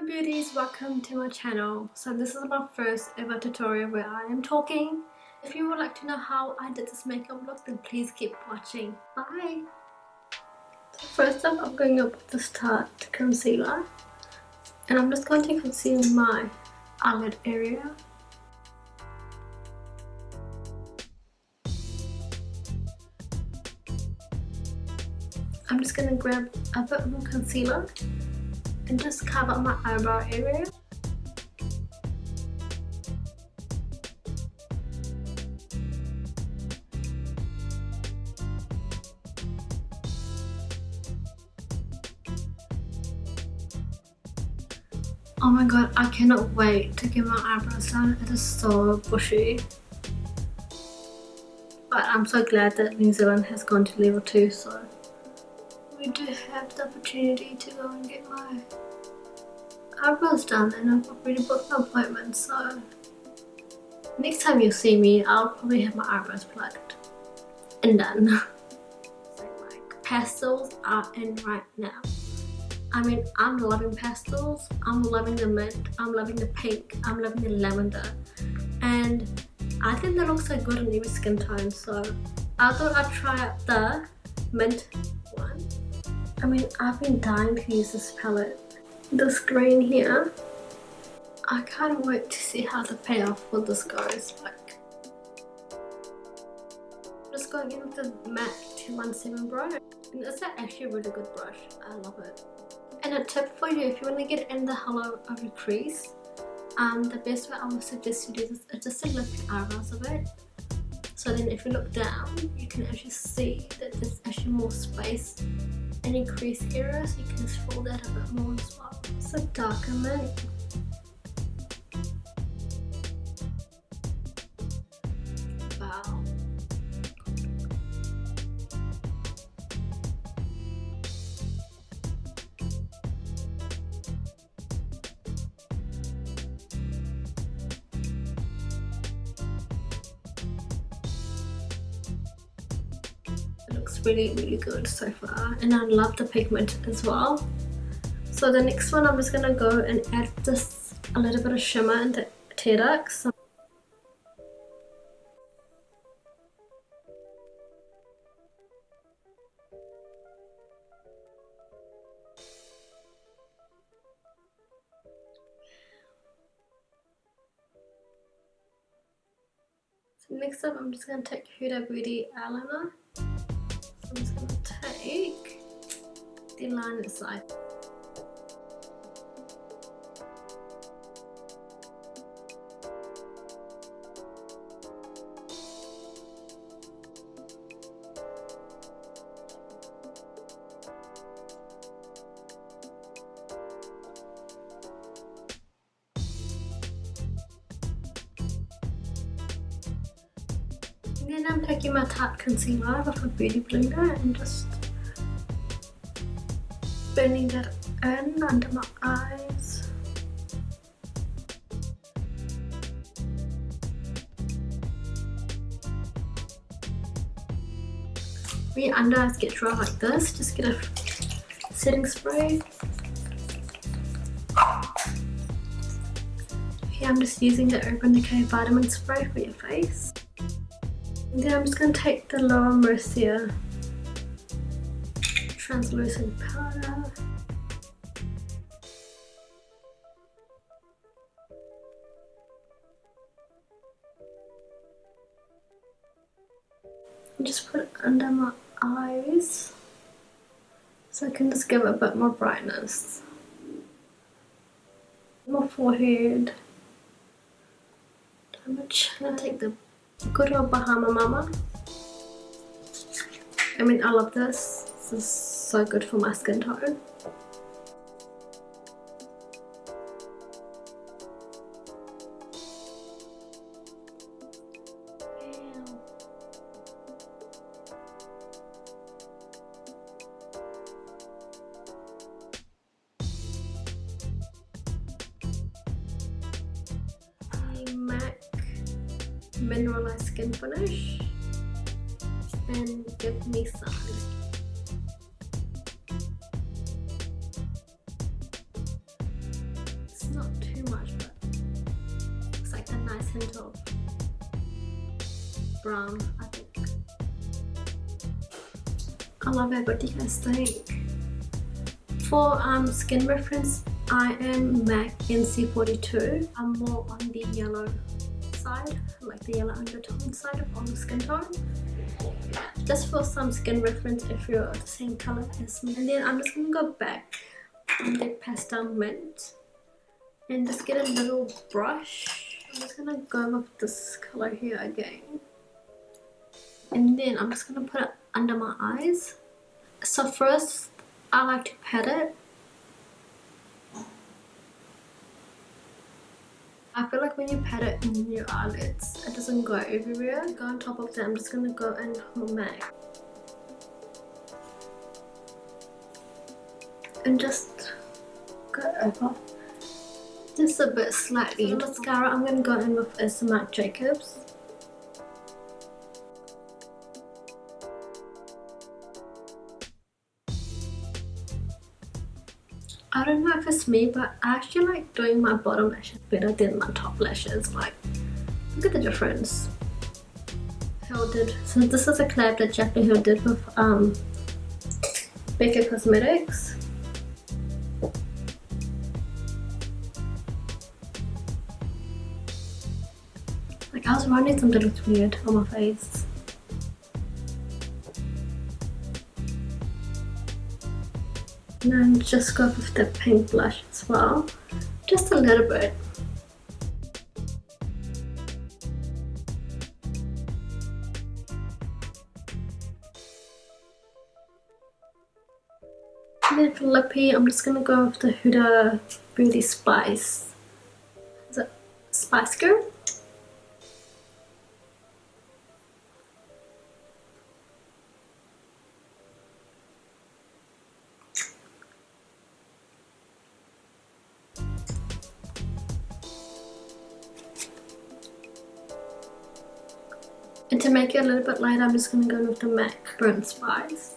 beauties, welcome to my channel. So this is my first ever tutorial where I am talking. If you would like to know how I did this makeup look, then please keep watching. Bye! So first up, I'm going up with the Start concealer, and I'm just going to conceal my eyelid area. I'm just going to grab a bit more concealer and just cover my eyebrow area. Oh my god, I cannot wait to get my eyebrows done. It is so bushy. But I'm so glad that New Zealand has gone to level 2, so we do have the opportunity to go and get my eyebrows done, and I've already booked my appointment, so next time you see me, I'll probably have my eyebrows plucked and done. Like, pastels are in right now. I mean, I'm loving pastels, I'm loving the mint, I'm loving the pink, I'm loving the lavender, and I think they look so good on every skin tone, so I thought I'd try out the mint one. I mean, I've been dying to use this palette. This green here, I can't wait to see how the payoff for this goes. Like, I'm just going in with the MAC 217 brush, and it's actually a really good brush. I love it. And a tip for you, if you want to get in the hollow of your crease, the best way I would suggest you do this is just to lift your eyebrows a bit. So then if you look down, you can actually see that there's actually more space in your crease area, so you can just fill that a bit more as well. So darker mint. Wow. Looks really good so far, and I love the pigment as well. So the next one, I'm just gonna go and add this a little bit of shimmer into tear ducts. So next up, I'm just gonna take Huda Beauty eyeliner. I'm just going to take the line inside. And then I'm taking my Tarte concealer with a beauty blender and just blending that in under my eyes. When your under eyes get dry like this, just get a setting spray. Here I'm just using the Urban Decay Vitamin Spray for your face. And then I'm just going to take the Laura Mercier translucent powder. And just put it under my eyes so I can just give it a bit more brightness. My forehead. I'm going to take the good old Bahama Mama. I mean, I love this. This is so good for my skin tone. The MAC Mineralized Skin Finish, and give me some. tint of brown, I think. I love it. What do you guys think? For skin reference, I am MAC NC42. I'm more on the yellow side, like the yellow undertone side of on the skin tone. Just for some skin reference if you're the same color as me. And then I'm just gonna go back on the Pastel Mint and just get a little brush. I'm just gonna go with this color here again. And then I'm just gonna put it under my eyes. So first, I like to pat it. I feel like when you pat it in your eyelids, it doesn't go everywhere. To go on top of that, I'm just gonna go in with MAC. And just go over. Just a bit slightly. For mascara, I'm gonna go in with is Marc Jacobs. I don't know if it's me, but I actually like doing my bottom lashes better than my top lashes. Like, look at the difference. Hill did. So this is a collab that Jackie Hill did with Becca Cosmetics. Like, I was wondering something looked weird on my face. And then just go with the pink blush as well. Just a little bit. And then for lippy, I'm just gonna go with the Huda Beauty Spice. Is it Spice Girl? And to make it a little bit lighter, I'm just going to go with the MAC Burnt Spice.